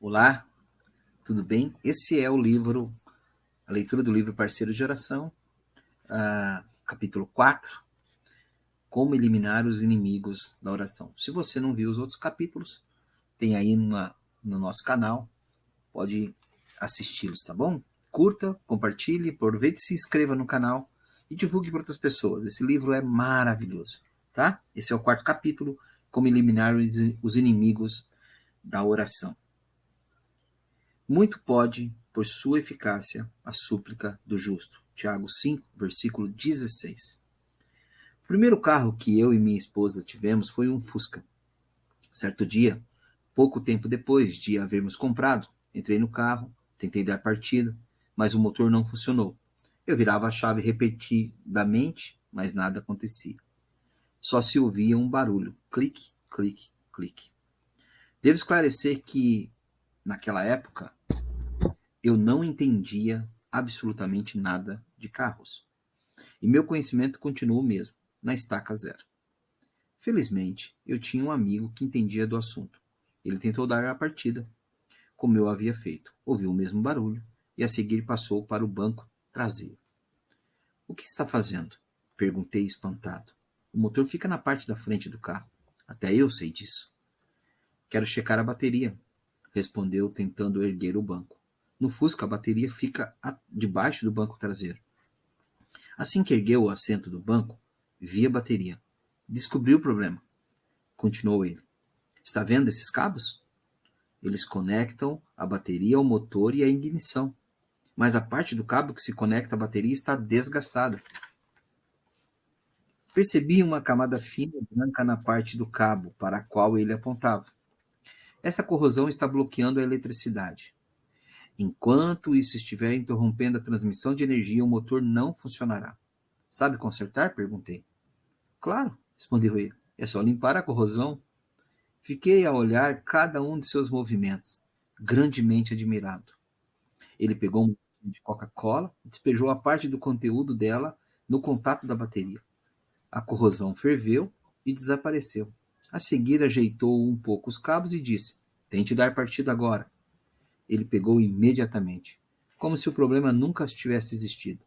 Olá, tudo bem? Esse é a leitura do livro Parceiros de Oração, capítulo 4, Como Eliminar os Inimigos da Oração. Se você não viu os outros capítulos, tem aí no nosso canal, pode assisti-los, tá bom? Curta, compartilhe, aproveite e se inscreva no canal e divulgue para outras pessoas. Esse livro é maravilhoso, tá? Esse é o 4º capítulo, Como Eliminar os Inimigos da Oração. Muito pode, por sua eficácia, a súplica do justo. Tiago 5, versículo 16. O primeiro carro que eu e minha esposa tivemos foi um Fusca. Certo dia, pouco tempo depois de havermos comprado, entrei no carro, tentei dar partida, mas o motor não funcionou. Eu virava a chave repetidamente, mas nada acontecia. Só se ouvia um barulho, clique, clique, clique. Devo esclarecer que, naquela época, eu não entendia absolutamente nada de carros. E meu conhecimento continuou o mesmo, na estaca zero. Felizmente, eu tinha um amigo que entendia do assunto. Ele tentou dar a partida, como eu havia feito. Ouviu o mesmo barulho e a seguir passou para o banco traseiro. O que está fazendo? Perguntei espantado. O motor fica na parte da frente do carro. Até eu sei disso. Quero checar a bateria, respondeu tentando erguer o banco. No Fusca, a bateria fica debaixo do banco traseiro. Assim que ergueu o assento do banco, vi a bateria. Descobri o problema. Continuou ele. Está vendo esses cabos? Eles conectam a bateria ao motor e à ignição. Mas a parte do cabo que se conecta à bateria está desgastada. Percebi uma camada fina e branca na parte do cabo para a qual ele apontava. Essa corrosão está bloqueando a eletricidade. Enquanto isso estiver interrompendo a transmissão de energia, o motor não funcionará. Sabe consertar? Perguntei. Claro, respondeu ele. É só limpar a corrosão. Fiquei a olhar cada um de seus movimentos, grandemente admirado. Ele pegou um botão de Coca-Cola e despejou a parte do conteúdo dela no contato da bateria. A corrosão ferveu e desapareceu. A seguir, ajeitou um pouco os cabos e disse: Tente dar partida agora. Ele pegou imediatamente, como se o problema nunca tivesse existido.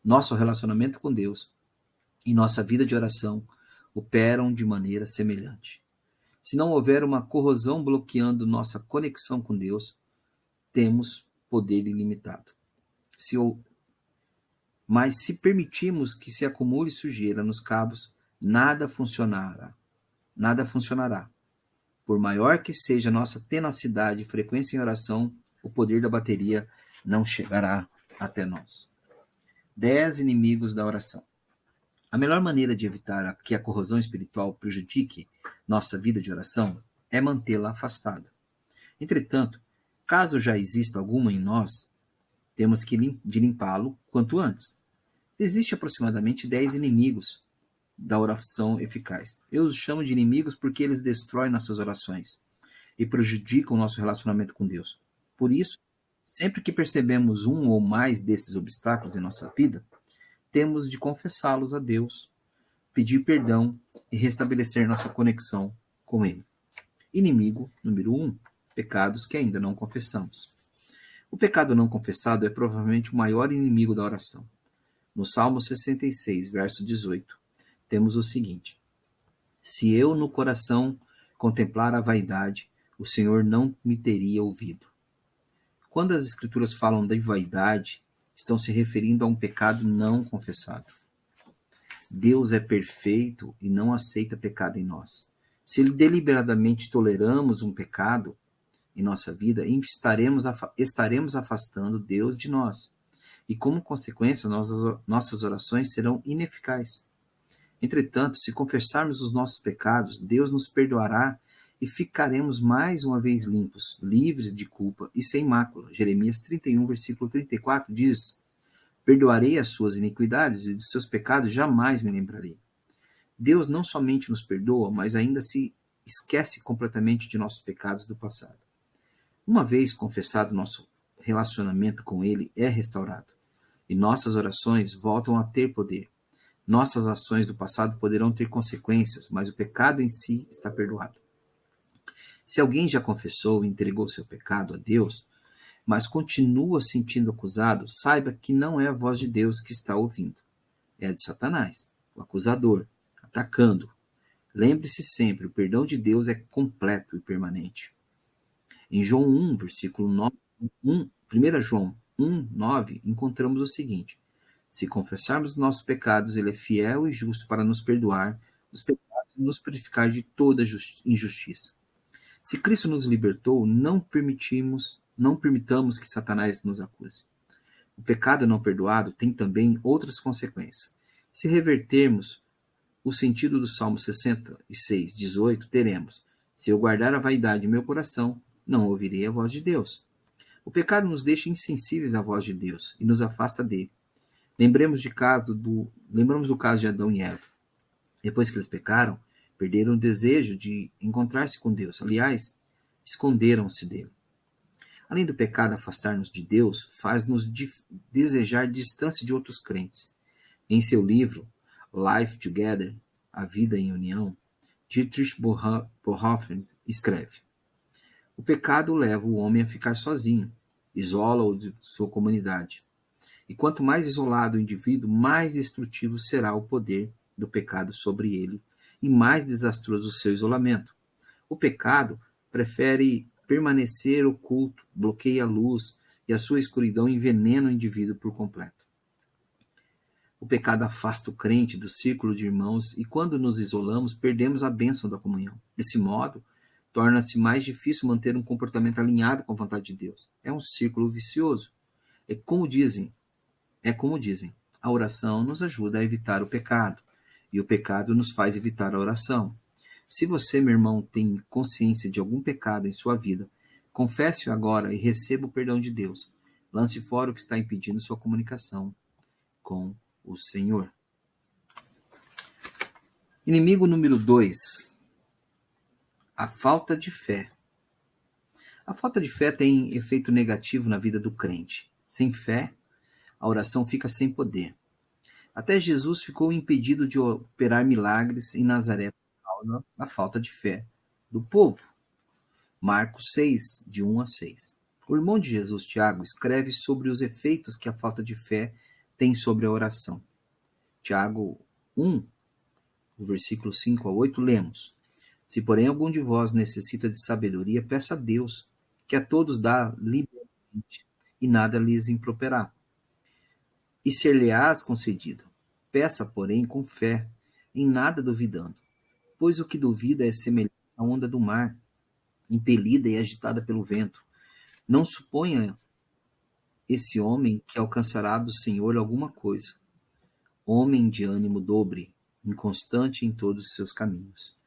Nosso relacionamento com Deus e nossa vida de oração operam de maneira semelhante. Se não houver uma corrosão bloqueando nossa conexão com Deus, temos poder ilimitado. Mas se permitirmos que se acumule sujeira nos cabos, nada funcionará. Nada funcionará. Por maior que seja nossa tenacidade e frequência em oração, o poder da bateria não chegará até nós. 10 inimigos da oração. A melhor maneira de evitar que a corrosão espiritual prejudique nossa vida de oração é mantê-la afastada. Entretanto, caso já exista alguma em nós, temos que limpá-lo quanto antes. Existem aproximadamente 10 inimigos da oração eficaz. Eu os chamo de inimigos porque eles destroem nossas orações e prejudicam o nosso relacionamento com Deus. Por isso, sempre que percebemos um ou mais desses obstáculos em nossa vida, temos de confessá-los a Deus, pedir perdão e restabelecer nossa conexão com Ele. Inimigo número 1, pecados que ainda não confessamos. O pecado não confessado é provavelmente o maior inimigo da oração. No Salmo 66, verso 18, temos o seguinte: Se eu no coração contemplar a vaidade, o Senhor não me teria ouvido. Quando as Escrituras falam de vaidade, estão se referindo a um pecado não confessado. Deus é perfeito e não aceita pecado em nós. Se deliberadamente toleramos um pecado em nossa vida, estaremos afastando Deus de nós. E, como consequência, nossas orações serão ineficazes. Entretanto, se confessarmos os nossos pecados, Deus nos perdoará e ficaremos mais uma vez limpos, livres de culpa e sem mácula. Jeremias 31, versículo 34 diz: Perdoarei as suas iniquidades e dos seus pecados jamais me lembrarei. Deus não somente nos perdoa, mas ainda se esquece completamente de nossos pecados do passado. Uma vez confessado, nosso relacionamento com Ele é restaurado e nossas orações voltam a ter poder. Nossas ações do passado poderão ter consequências, mas o pecado em si está perdoado. Se alguém já confessou e entregou seu pecado a Deus, mas continua se sentindo acusado, saiba que não é a voz de Deus que está ouvindo. É a de Satanás, o acusador, atacando. Lembre-se sempre, o perdão de Deus é completo e permanente. Em João 1, versículo 9, 1 João 1, 9, encontramos o seguinte: se confessarmos nossos pecados, ele é fiel e justo para nos perdoar os pecados e nos purificar de toda injustiça. Se Cristo nos libertou, não permitamos que Satanás nos acuse. O pecado não perdoado tem também outras consequências. Se revertermos o sentido do Salmo 66, 18, teremos: se eu guardar a vaidade em meu coração, não ouvirei a voz de Deus. O pecado nos deixa insensíveis à voz de Deus e nos afasta dele. Lembramos do caso de Adão e Eva. Depois que eles pecaram, perderam o desejo de encontrar-se com Deus. Aliás, esconderam-se dele. Além do pecado afastar-nos de Deus, faz-nos desejar distância de outros crentes. Em seu livro, Life Together, A Vida em União, Dietrich Bonhoeffer escreve: o pecado leva o homem a ficar sozinho, isola-o de sua comunidade. E quanto mais isolado o indivíduo, mais destrutivo será o poder do pecado sobre ele e mais desastroso o seu isolamento. O pecado prefere permanecer oculto, bloqueia a luz e a sua escuridão envenena o indivíduo por completo. O pecado afasta o crente do círculo de irmãos e quando nos isolamos, perdemos a bênção da comunhão. Desse modo, torna-se mais difícil manter um comportamento alinhado com a vontade de Deus. É um círculo vicioso. É como dizem, a oração nos ajuda a evitar o pecado, e o pecado nos faz evitar a oração. Se você, meu irmão, tem consciência de algum pecado em sua vida, confesse-o agora e receba o perdão de Deus. Lance fora o que está impedindo sua comunicação com o Senhor. Inimigo número 2. A falta de fé. A falta de fé tem efeito negativo na vida do crente. Sem fé, a oração fica sem poder. Até Jesus ficou impedido de operar milagres em Nazaré por causa da falta de fé do povo. Marcos 6, de 1 a 6. O irmão de Jesus, Tiago, escreve sobre os efeitos que a falta de fé tem sobre a oração. Tiago 1, versículo 5 a 8, lemos: se, porém, algum de vós necessita de sabedoria, peça a Deus, que a todos dá liberalmente, e nada lhes improperá. E ser-lhe-ás concedido. Peça, porém, com fé, em nada duvidando. Pois o que duvida é semelhante à onda do mar, impelida e agitada pelo vento. Não suponha esse homem que alcançará do Senhor alguma coisa. Homem de ânimo dobre, inconstante em todos os seus caminhos.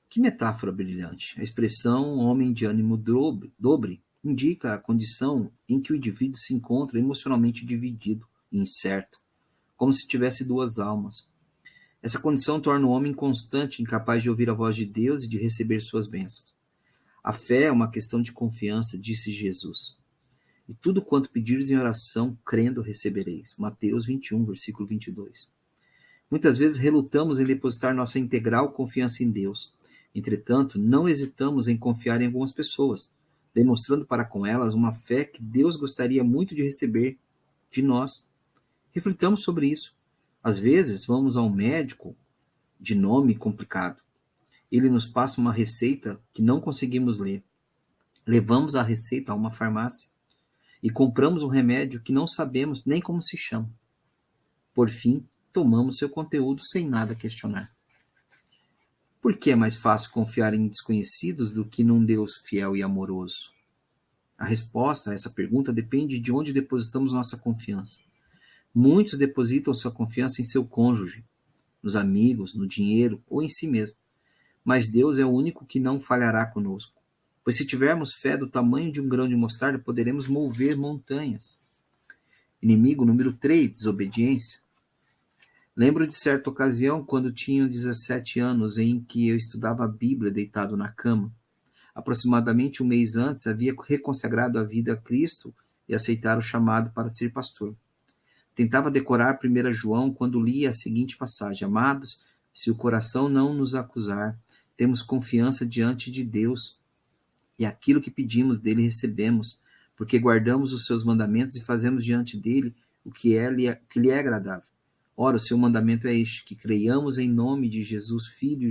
Que metáfora brilhante! A expressão homem de ânimo dobre indica a condição em que o indivíduo se encontra emocionalmente dividido e incerto, como se tivesse duas almas. Essa condição torna o homem inconstante, incapaz de ouvir a voz de Deus e de receber suas bênçãos. A fé é uma questão de confiança, disse Jesus. E tudo quanto pedires em oração, crendo, recebereis. Mateus 21, versículo 22. Muitas vezes relutamos em depositar nossa integral confiança em Deus. Entretanto, não hesitamos em confiar em algumas pessoas, demonstrando para com elas uma fé que Deus gostaria muito de receber de nós. Reflitamos sobre isso. Às vezes, vamos a um médico de nome complicado. Ele nos passa uma receita que não conseguimos ler. Levamos a receita a uma farmácia e compramos um remédio que não sabemos nem como se chama. Por fim, tomamos seu conteúdo sem nada questionar. Por que é mais fácil confiar em desconhecidos do que num Deus fiel e amoroso? A resposta a essa pergunta depende de onde depositamos nossa confiança. Muitos depositam sua confiança em seu cônjuge, nos amigos, no dinheiro ou em si mesmo. Mas Deus é o único que não falhará conosco. Pois se tivermos fé do tamanho de um grão de mostarda, poderemos mover montanhas. Inimigo número 3, desobediência. Lembro de certa ocasião, quando tinha 17 anos, em que eu estudava a Bíblia deitado na cama. Aproximadamente um mês antes, havia reconsagrado a vida a Cristo e aceitara o chamado para ser pastor. Tentava decorar 1 João quando lia a seguinte passagem: amados, se o coração não nos acusar, temos confiança diante de Deus E aquilo que pedimos dele recebemos, porque guardamos os seus mandamentos e fazemos diante dele o que lhe é agradável. Ora, o seu mandamento é este, que creiamos em nome de Jesus, Filho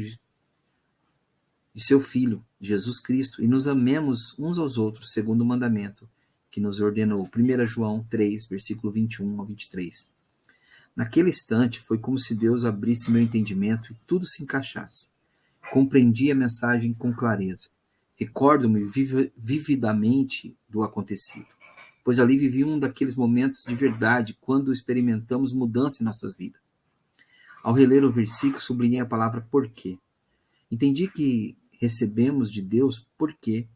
de seu Filho, Jesus Cristo, e nos amemos uns aos outros, segundo o mandamento que nos ordenou. 1 João 3, versículo 21 ao 23. Naquele instante, foi como se Deus abrisse meu entendimento e tudo se encaixasse. Compreendi a mensagem com clareza. Recordo-me vividamente do acontecido, pois ali vivi um daqueles momentos de verdade quando experimentamos mudança em nossa vida. Ao reler o versículo, sublinhei a palavra porquê. Entendi que recebemos de Deus porque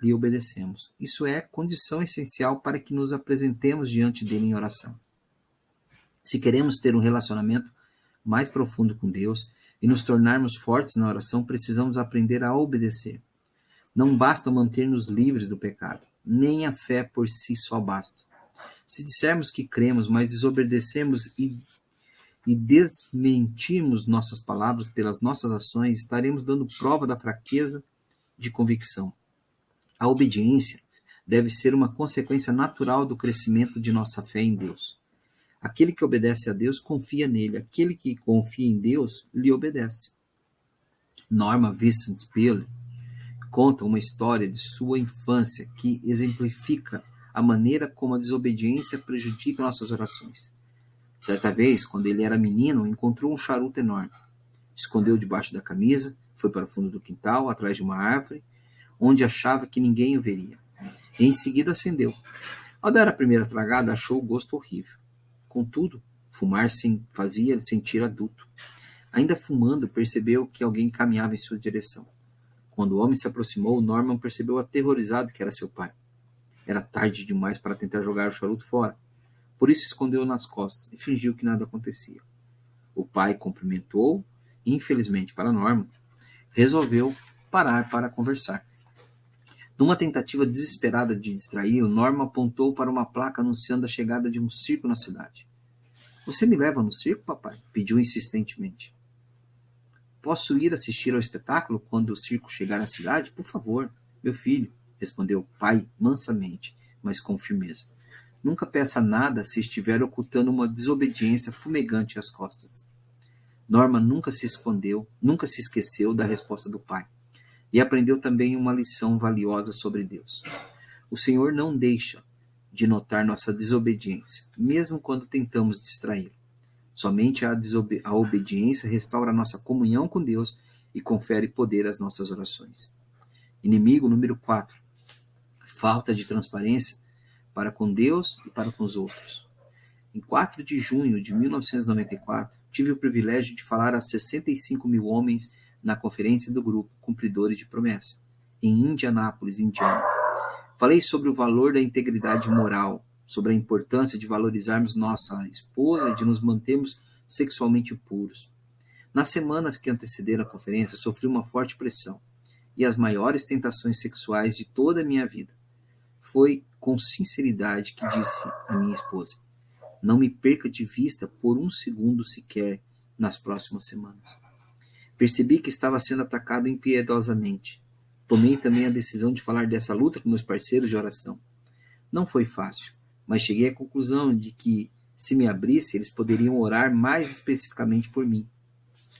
lhe obedecemos. Isso é condição essencial para que nos apresentemos diante dele em oração. Se queremos ter um relacionamento mais profundo com Deus e nos tornarmos fortes na oração, precisamos aprender a obedecer. Não basta manter-nos livres do pecado, nem a fé por si só basta. Se dissermos que cremos, mas desobedecermos e desmentirmos nossas palavras pelas nossas ações, estaremos dando prova da fraqueza de convicção. A obediência deve ser uma consequência natural do crescimento de nossa fé em Deus. Aquele que obedece a Deus confia nele, aquele que confia em Deus lhe obedece. Norma Vincent Peale conta uma história de sua infância que exemplifica a maneira como a desobediência prejudica nossas orações. Certa vez, quando ele era menino, encontrou um charuto enorme. Escondeu debaixo da camisa, foi para o fundo do quintal, atrás de uma árvore, onde achava que ninguém o veria. E em seguida acendeu. Ao dar a primeira tragada, achou o gosto horrível. Contudo, fumar fazia sentir adulto. Ainda fumando, percebeu que alguém caminhava em sua direção. Quando o homem se aproximou, Norman percebeu aterrorizado que era seu pai. Era tarde demais para tentar jogar o charuto fora. Por isso escondeu-o nas costas e fingiu que nada acontecia. O pai cumprimentou e, infelizmente para Norman, resolveu parar para conversar. Numa tentativa desesperada de distraí-lo, Norman apontou para uma placa anunciando a chegada de um circo na cidade. Você me leva no circo, papai? Pediu insistentemente. Posso ir assistir ao espetáculo quando o circo chegar à cidade? Por favor, meu filho, respondeu o pai mansamente, mas com firmeza. Nunca peça nada se estiver ocultando uma desobediência fumegante às costas. Norma nunca se esqueceu da resposta do pai, e aprendeu também uma lição valiosa sobre Deus. O Senhor não deixa de notar nossa desobediência, mesmo quando tentamos distraí-lo. Somente a obediência restaura nossa comunhão com Deus e confere poder às nossas orações. Inimigo número 4. Falta de transparência para com Deus e para com os outros. Em 4 de junho de 1994, tive o privilégio de falar a 65 mil homens na conferência do grupo Cumpridores de Promessa, em Indianápolis, Indiana. Falei sobre o valor da integridade moral, sobre a importância de valorizarmos nossa esposa e de nos mantermos sexualmente puros. Nas semanas que antecederam a conferência, sofri uma forte pressão e as maiores tentações sexuais de toda a minha vida. Foi com sinceridade que disse à minha esposa: não me perca de vista por um segundo sequer nas próximas semanas. Percebi que estava sendo atacado impiedosamente. Tomei também a decisão de falar dessa luta com meus parceiros de oração. Não foi fácil, mas cheguei à conclusão de que, se me abrisse, eles poderiam orar mais especificamente por mim.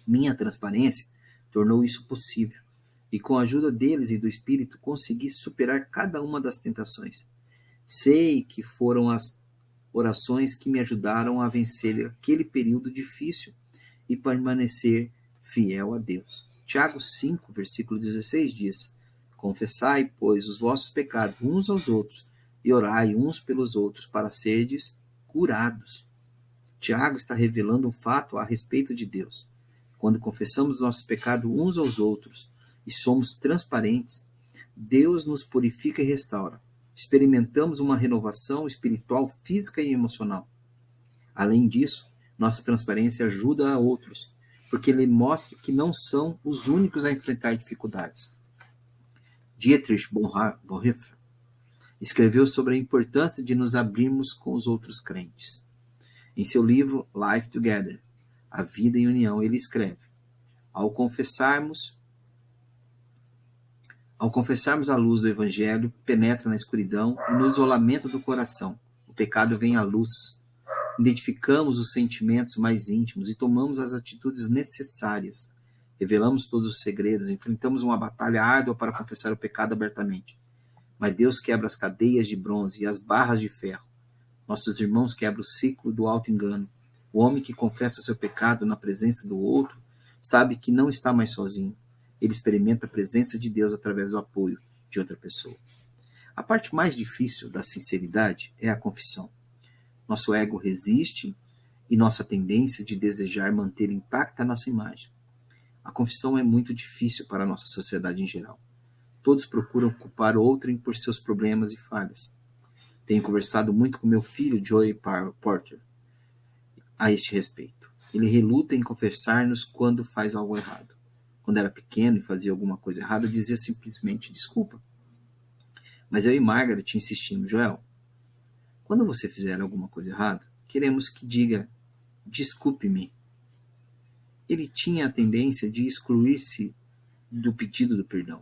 Minha transparência tornou isso possível, e com a ajuda deles e do Espírito consegui superar cada uma das tentações. Sei que foram as orações que me ajudaram a vencer aquele período difícil e permanecer fiel a Deus. Tiago 5, versículo 16 diz: confessai, pois, os vossos pecados uns aos outros e orai uns pelos outros para serdes curados. Tiago está revelando um fato a respeito de Deus. Quando confessamos nossos pecados uns aos outros e somos transparentes, Deus nos purifica e restaura. Experimentamos uma renovação espiritual, física e emocional. Além disso, nossa transparência ajuda a outros, porque ele mostra que não são os únicos a enfrentar dificuldades. Dietrich Bonhoeffer escreveu sobre a importância de nos abrirmos com os outros crentes. Em seu livro Life Together, A Vida em União, ele escreve: ao Ao confessarmos a luz do Evangelho, penetra na escuridão e no isolamento do coração. O pecado vem à luz. Identificamos os sentimentos mais íntimos e tomamos as atitudes necessárias. Revelamos todos os segredos, enfrentamos uma batalha árdua para confessar o pecado abertamente. Mas Deus quebra as cadeias de bronze e as barras de ferro. Nossos irmãos quebram o ciclo do auto-engano. O homem que confessa seu pecado na presença do outro sabe que não está mais sozinho. Ele experimenta a presença de Deus através do apoio de outra pessoa. A parte mais difícil da sinceridade é a confissão. Nosso ego resiste e nossa tendência de desejar manter intacta a nossa imagem. A confissão é muito difícil para a nossa sociedade em geral. Todos procuram culpar outrem por seus problemas e falhas. Tenho conversado muito com meu filho, Joey Porter, a este respeito. Ele reluta em confessar-nos quando faz algo errado. Quando era pequeno e fazia alguma coisa errada, dizia simplesmente desculpa. Mas eu e Margaret insistimos, Joel, quando você fizer alguma coisa errada, queremos que diga desculpe-me. Ele tinha a tendência de excluir-se do pedido do perdão.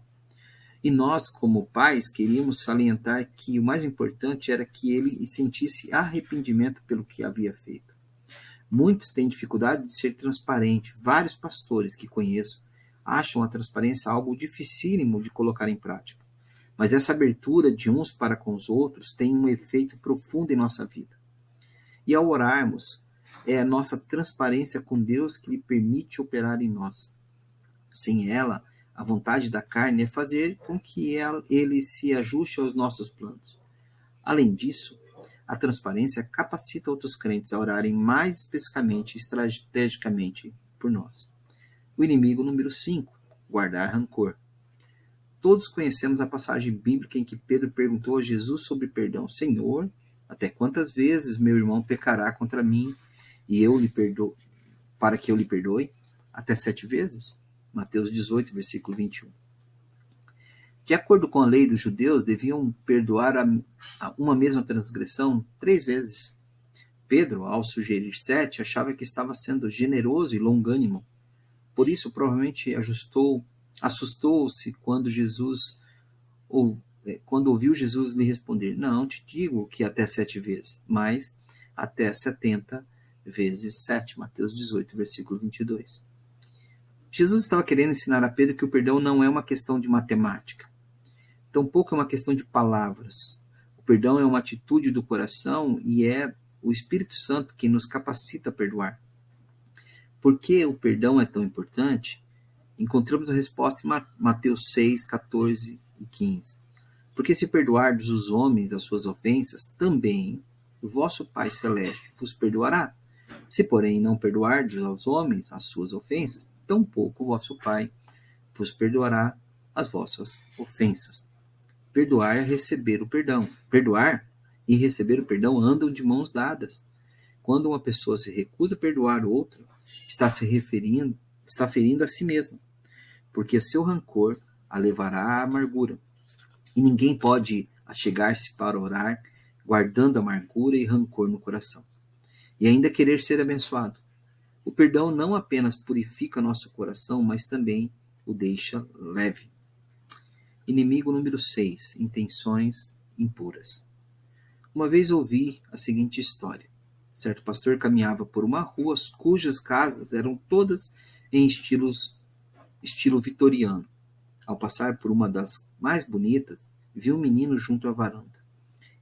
E nós, como pais, queríamos salientar que o mais importante era que ele sentisse arrependimento pelo que havia feito. Muitos têm dificuldade de ser transparente. Vários pastores que conheço acham a transparência algo dificílimo de colocar em prática. Mas essa abertura de uns para com os outros tem um efeito profundo em nossa vida. E ao orarmos, é a nossa transparência com Deus que lhe permite operar em nós. Sem ela, a vontade da carne é fazer com que ele se ajuste aos nossos planos. Além disso, a transparência capacita outros crentes a orarem mais especificamente e estrategicamente por nós. O inimigo número 5, guardar rancor. Todos conhecemos a passagem bíblica em que Pedro perguntou a Jesus sobre perdão. Senhor, até quantas vezes meu irmão pecará contra mim e eu lhe perdoo, para que eu lhe perdoe? Até 7 vezes? Mateus 18, versículo 21. De acordo com a lei dos judeus, deviam perdoar uma mesma transgressão 3 vezes. Pedro, ao sugerir 7, achava que estava sendo generoso e longânimo. Por isso, provavelmente assustou-se quando ouviu Jesus lhe responder, não te digo que até 7 vezes, mas até 70 vezes 7. Mateus 18, versículo 22. Jesus estava querendo ensinar a Pedro que o perdão não é uma questão de matemática. Tampouco é uma questão de palavras. O perdão é uma atitude do coração e é o Espírito Santo quem nos capacita a perdoar. Por que o perdão é tão importante? Encontramos a resposta em Mateus 6, 14 e 15. Porque se perdoardes os homens as suas ofensas, também o vosso Pai Celeste vos perdoará. Se, porém, não perdoardes aos homens as suas ofensas, tampouco o vosso Pai vos perdoará as vossas ofensas. Perdoar é receber o perdão. Perdoar e receber o perdão andam de mãos dadas. Quando uma pessoa se recusa a perdoar outra, está ferindo a si mesma, porque seu rancor a levará à amargura. E ninguém pode achegar-se para orar, guardando amargura e rancor no coração, e ainda querer ser abençoado. O perdão não apenas purifica nosso coração, mas também o deixa leve. Inimigo número 6, intenções impuras. Uma vez ouvi a seguinte história. Certo pastor caminhava por uma rua cujas casas eram todas em estilo vitoriano. Ao passar por uma das mais bonitas, viu um menino junto à varanda.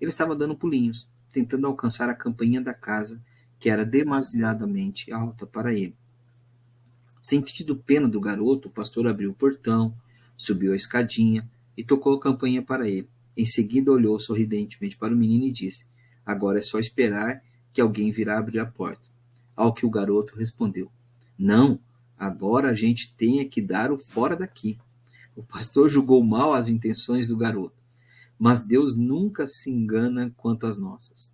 Ele estava dando pulinhos, tentando alcançar a campainha da casa, que era demasiadamente alta para ele. Sentindo pena do garoto, o pastor abriu o portão, subiu a escadinha e tocou a campainha para ele. Em seguida olhou sorridentemente para o menino e disse, agora é só esperar que alguém virá abrir a porta. Ao que o garoto respondeu, não, agora a gente tem que dar o fora daqui. O pastor julgou mal as intenções do garoto, mas Deus nunca se engana quanto às nossas.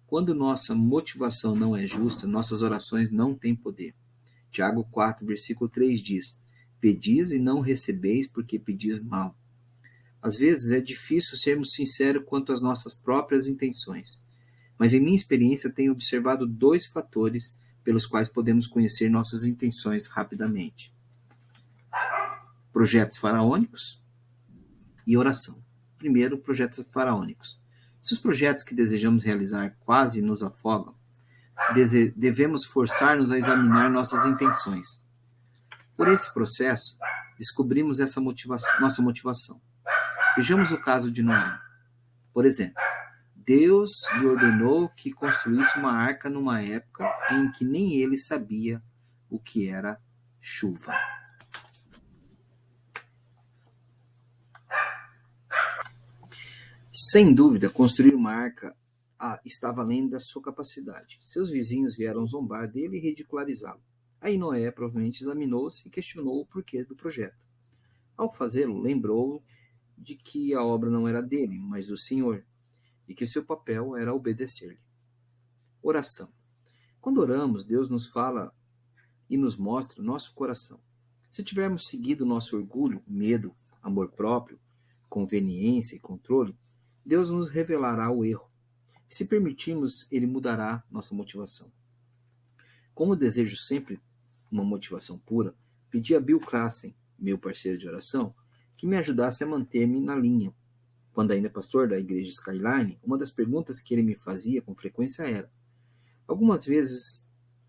Quando nossa motivação não é justa, nossas orações não têm poder. Tiago 4, versículo 3 diz, pedis e não recebeis porque pedis mal. Às vezes é difícil sermos sinceros quanto às nossas próprias intenções, mas em minha experiência tenho observado 2 fatores pelos quais podemos conhecer nossas intenções rapidamente. Projetos faraônicos E oração. Primeiro, projetos faraônicos. Se os projetos que desejamos realizar quase nos afogam, devemos forçar-nos a examinar nossas intenções. Por esse processo, descobrimos nossa motivação. Vejamos o caso de Noé. Por exemplo, Deus lhe ordenou que construísse uma arca numa época em que nem ele sabia o que era chuva. Sem dúvida, construir uma arca estava além da sua capacidade. Seus vizinhos vieram zombar dele e ridicularizá-lo. Aí Noé provavelmente examinou-se e questionou o porquê do projeto. Ao fazê-lo, lembrou de que a obra não era dele, mas do Senhor, e que seu papel era obedecer-lhe. Oração. Quando oramos, Deus nos fala e nos mostra nosso coração. Se tivermos seguido nosso orgulho, medo, amor próprio, conveniência e controle, Deus nos revelará o erro. E se permitirmos, Ele mudará nossa motivação. Como desejo sempre uma motivação pura, pedi a Bill Klassen, meu parceiro de oração, que me ajudasse a manter-me na linha. Quando ainda pastor da igreja Skyline, uma das perguntas que ele me fazia com frequência era: algumas vezes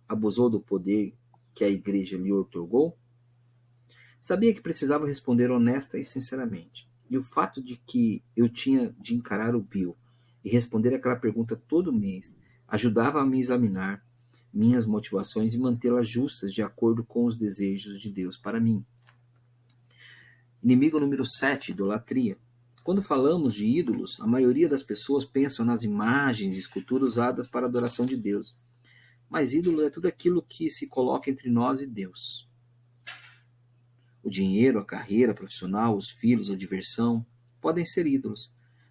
abusou do poder que a igreja lhe outorgou? Sabia que precisava responder honesta e sinceramente. E o fato de que eu tinha de encarar o Bill e responder aquela pergunta todo mês ajudava a me examinar minhas motivações e mantê-las justas de acordo com os desejos de Deus para mim. Inimigo número 7, idolatria. Quando falamos de ídolos, a maioria das pessoas pensam nas imagens e esculturas usadas para a adoração de Deus. Mas ídolo é tudo aquilo que se coloca entre nós e Deus. O dinheiro, a carreira profissional, os filhos, a diversão podem ser ídolos.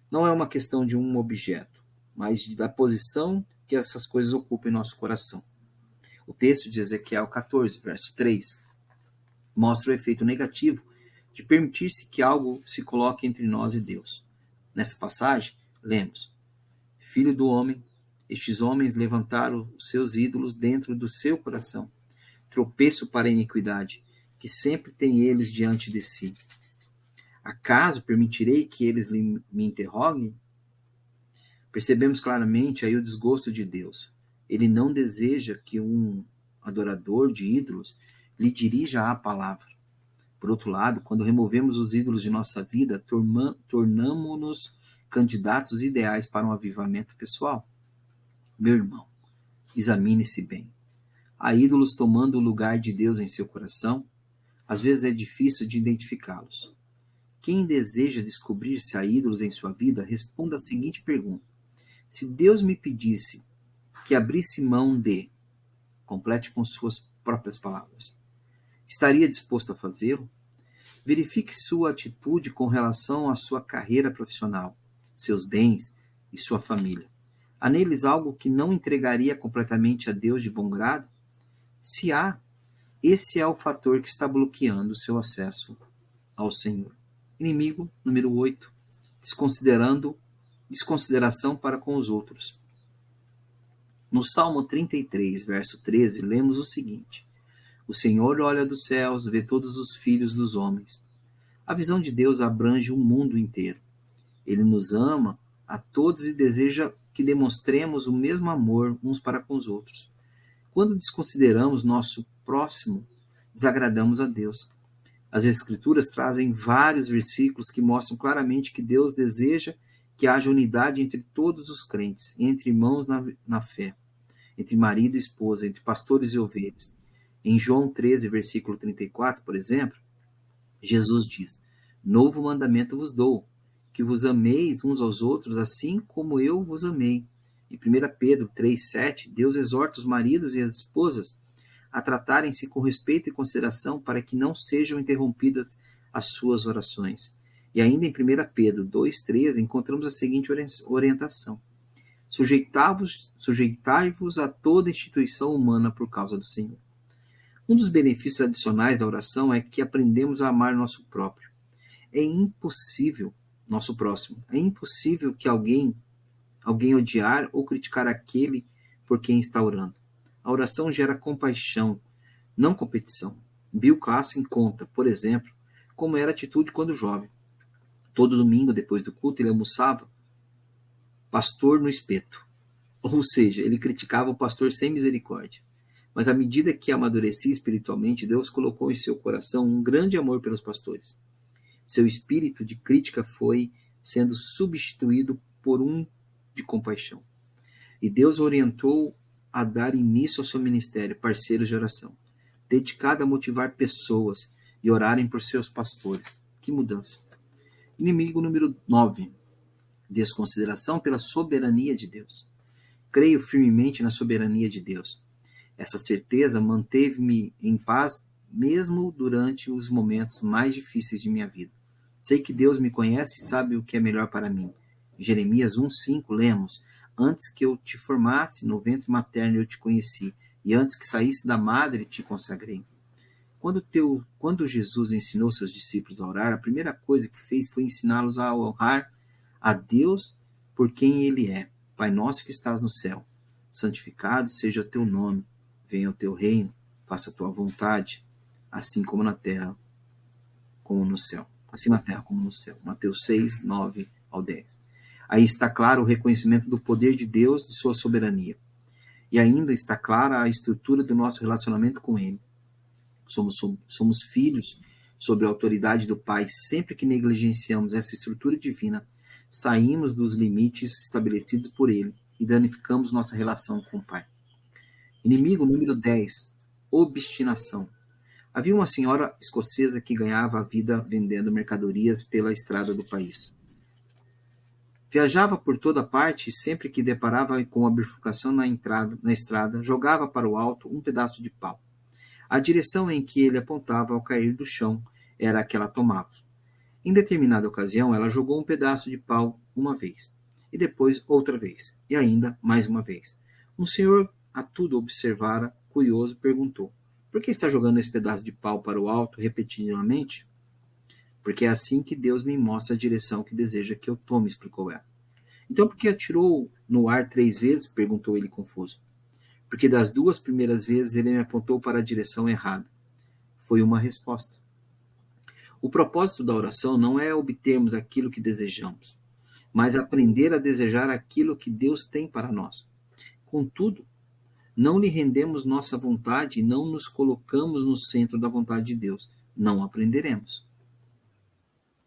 Não é uma questão de um objeto, mas da posição que essas coisas ocupam em nosso coração. O texto de Ezequiel 14, verso 3, mostra o efeito negativo de permitir-se que algo se coloque entre nós e Deus. Nessa passagem, lemos: Filho do homem, estes homens levantaram os seus ídolos dentro do seu coração, tropeço para a iniquidade, que sempre tem eles diante de si. Acaso permitirei que eles me interroguem? Percebemos claramente aí o desgosto de Deus. Ele não deseja que um adorador de ídolos lhe dirija a palavra. Por outro lado, quando removemos os ídolos de nossa vida, tornamo-nos candidatos ideais para um avivamento pessoal. Meu irmão, examine-se bem. Há ídolos tomando o lugar de Deus em seu coração? Às vezes é difícil de identificá-los. Quem deseja descobrir se há ídolos em sua vida, responda a seguinte pergunta: se Deus me pedisse que abrisse mão de, complete com suas próprias palavras, estaria disposto a fazê-lo? Verifique sua atitude com relação à sua carreira profissional, seus bens e sua família. Há neles algo que não entregaria completamente a Deus de bom grado? Se há, esse é o fator que está bloqueando o seu acesso ao Senhor. Inimigo número 8, desconsideração para com os outros. No Salmo 33, verso 13, lemos o seguinte: O Senhor olha dos céus, vê todos os filhos dos homens. A visão de Deus abrange o mundo inteiro. Ele nos ama a todos e deseja que demonstremos o mesmo amor uns para com os outros. Quando desconsideramos nosso próximo, desagradamos a Deus. As Escrituras trazem vários versículos que mostram claramente que Deus deseja que haja unidade entre todos os crentes, entre irmãos na fé, entre marido e esposa, entre pastores e ovelhas. Em João 13, versículo 34, por exemplo, Jesus diz: Novo mandamento vos dou, que vos ameis uns aos outros assim como eu vos amei. Em 1 Pedro 3,7, Deus exorta os maridos e as esposas a tratarem-se com respeito e consideração para que não sejam interrompidas as suas orações. E ainda em 1 Pedro 2,13 encontramos a seguinte orientação: Sujeitai-vos a toda instituição humana por causa do Senhor. Um dos benefícios adicionais da oração é que aprendemos a amar nosso próprio. É impossível, nosso próximo, é impossível que alguém odiar ou criticar aquele por quem está orando. A oração gera compaixão, não competição. Bill Klassen conta, por exemplo, como era a atitude quando jovem. Todo domingo, depois do culto, ele almoçava pastor no espeto. Ou seja, ele criticava o pastor sem misericórdia. Mas à medida que amadurecia espiritualmente, Deus colocou em seu coração um grande amor pelos pastores. Seu espírito de crítica foi sendo substituído por um de compaixão. E Deus orientou a dar início ao seu ministério, parceiros de oração, dedicado a motivar pessoas e orarem por seus pastores. Que mudança! Inimigo número 9. Desconsideração pela soberania de Deus. Creio firmemente na soberania de Deus. Essa certeza manteve-me em paz mesmo durante os momentos mais difíceis de minha vida. Sei que Deus me conhece e sabe o que é melhor para mim. Jeremias 1,5 lemos: Antes que eu te formasse no ventre materno eu te conheci, e antes que saísse da madre te consagrei. Quando Jesus ensinou seus discípulos a orar, a primeira coisa que fez foi ensiná-los a honrar a Deus por quem Ele é. Pai nosso que estás no céu, santificado seja o teu nome, venha o teu reino, faça a tua vontade, assim como na terra, como no céu. Assim na terra como no céu. Mateus 6, 9 ao 10. Aí está claro o reconhecimento do poder de Deus, de sua soberania. E ainda está clara a estrutura do nosso relacionamento com Ele. Somos filhos sob a autoridade do Pai. Sempre que negligenciamos essa estrutura divina, saímos dos limites estabelecidos por Ele e danificamos nossa relação com o Pai. Inimigo número 10. Obstinação. Havia uma senhora escocesa que ganhava a vida vendendo mercadorias pela estrada do país. Viajava por toda parte e sempre que deparava com uma bifurcação na estrada, jogava para o alto um pedaço de pau. A direção em que ele apontava ao cair do chão era a que ela tomava. Em determinada ocasião, ela jogou um pedaço de pau uma vez, e depois outra vez, e ainda mais uma vez. Um senhor a tudo observara, curioso, perguntou: Por que está jogando esse pedaço de pau para o alto repetidamente? Porque é assim que Deus me mostra a direção que deseja que eu tome, explicou ela. Então por que atirou no ar 3 vezes? Perguntou ele confuso. Porque das 2 primeiras vezes ele me apontou para a direção errada. Foi uma resposta. O propósito da oração não é obtermos aquilo que desejamos, mas aprender a desejar aquilo que Deus tem para nós. Contudo, não lhe rendemos nossa vontade e não nos colocamos no centro da vontade de Deus. Não aprenderemos.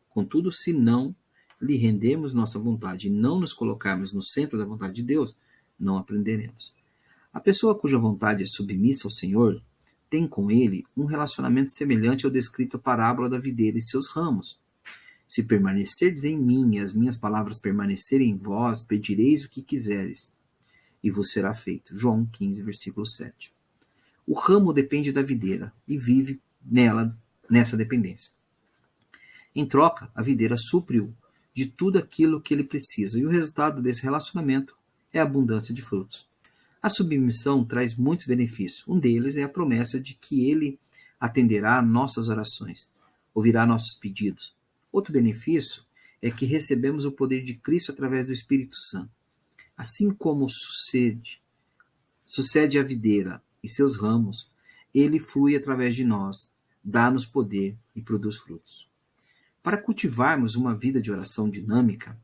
Contudo, se não lhe rendermos nossa vontade e não nos colocarmos no centro da vontade de Deus, não aprenderemos. A pessoa cuja vontade é submissa ao Senhor tem com ele um relacionamento semelhante ao descrito na parábola da videira e seus ramos. Se permanecerdes em mim e as minhas palavras permanecerem em vós, pedireis o que quiseres, e vos será feito. João 15, versículo 7. O ramo depende da videira e vive nessa dependência. Em troca, a videira supre-o de tudo aquilo que ele precisa, e o resultado desse relacionamento é a abundância de frutos. A submissão traz muitos benefícios. Um deles é a promessa de que ele atenderá a nossas orações, ouvirá nossos pedidos. Outro benefício é que recebemos o poder de Cristo através do Espírito Santo. Assim como sucede a videira e seus ramos, ele flui através de nós, dá-nos poder e produz frutos. Para cultivarmos uma vida de oração dinâmica,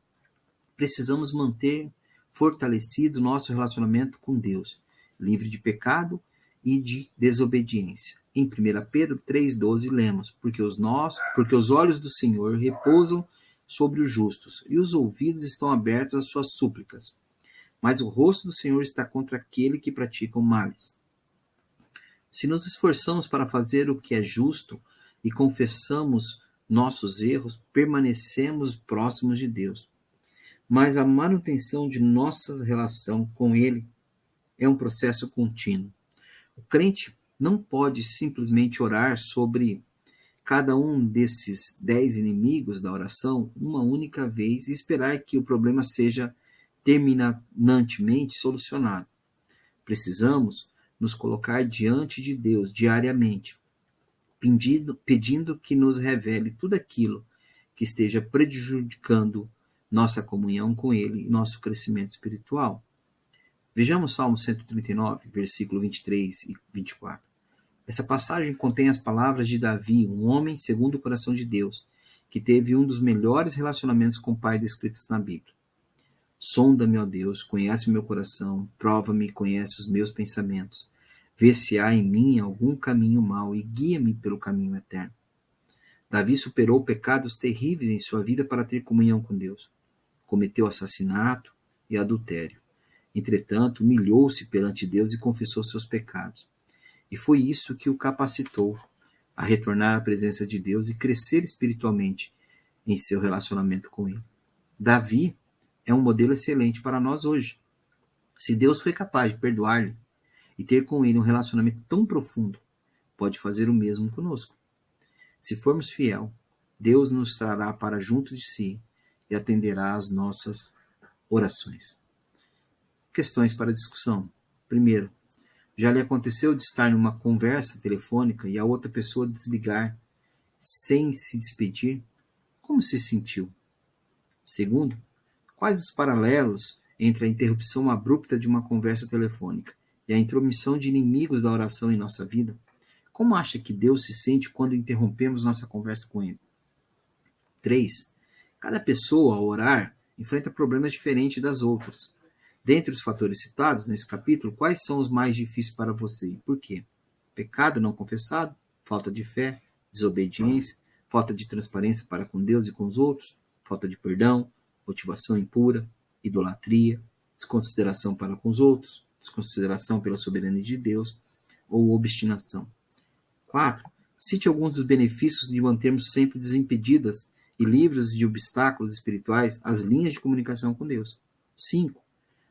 precisamos manter fortalecido nosso relacionamento com Deus, livre de pecado e de desobediência. Em 1 Pedro 3,12 lemos: porque os olhos do Senhor repousam sobre os justos, e os ouvidos estão abertos às suas súplicas. Mas o rosto do Senhor está contra aquele que pratica o males. Se nos esforçamos para fazer o que é justo e confessamos nossos erros, permanecemos próximos de Deus. Mas a manutenção de nossa relação com Ele é um processo contínuo. O crente não pode simplesmente orar sobre cada um desses 10 inimigos da oração uma única vez e esperar que o problema seja terminantemente solucionado. Precisamos nos colocar diante de Deus diariamente, pedindo que nos revele tudo aquilo que esteja prejudicando nossa comunhão com Ele e nosso crescimento espiritual. Vejamos Salmo 139, versículo 23 e 24. Essa passagem contém as palavras de Davi, um homem segundo o coração de Deus, que teve um dos melhores relacionamentos com o Pai descritos na Bíblia. Sonda-me, ó Deus, conhece o meu coração, prova-me e conhece os meus pensamentos. Vê se há em mim algum caminho mau e guia-me pelo caminho eterno. Davi superou pecados terríveis em sua vida para ter comunhão com Deus. Cometeu assassinato e adultério. Entretanto, humilhou-se perante Deus e confessou seus pecados. E foi isso que o capacitou a retornar à presença de Deus e crescer espiritualmente em seu relacionamento com Ele. Davi é um modelo excelente para nós hoje. Se Deus foi capaz de perdoar-lhe e ter com Ele um relacionamento tão profundo, pode fazer o mesmo conosco. Se formos fiel, Deus nos trará para junto de si e atenderá às nossas orações. Questões para discussão. Primeiro, já lhe aconteceu de estar numa conversa telefônica e a outra pessoa desligar sem se despedir? Como se sentiu? Segundo, quais os paralelos entre a interrupção abrupta de uma conversa telefônica e a intromissão de inimigos da oração em nossa vida? Como acha que Deus se sente quando interrompemos nossa conversa com Ele? 3. Cada pessoa, ao orar, enfrenta problemas diferentes das outras. Dentre os fatores citados nesse capítulo, quais são os mais difíceis para você e por quê? Pecado não confessado, falta de fé, desobediência, falta de transparência para com Deus e com os outros, falta de perdão, motivação impura, idolatria, desconsideração para com os outros, desconsideração pela soberania de Deus ou obstinação. 4. Cite alguns dos benefícios de mantermos sempre desimpedidas e livres de obstáculos espirituais as linhas de comunicação com Deus. 5.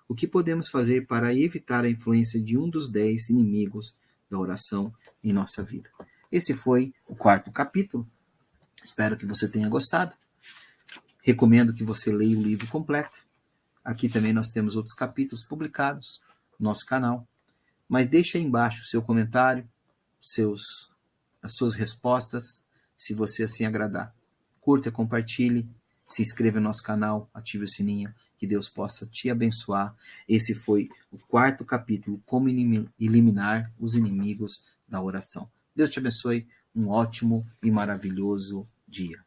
O que podemos fazer para evitar a influência de um dos 10 inimigos da oração em nossa vida? Esse foi o 4º capítulo. Espero que você tenha gostado. Recomendo que você leia o livro completo. Aqui também nós temos outros capítulos publicados no nosso canal. Mas deixe aí embaixo o seu comentário, as suas respostas, se você assim agradar. Curta, compartilhe, se inscreva no nosso canal, ative o sininho, que Deus possa te abençoar. Esse foi o 4º capítulo, como eliminar os inimigos da oração. Deus te abençoe, um ótimo e maravilhoso dia.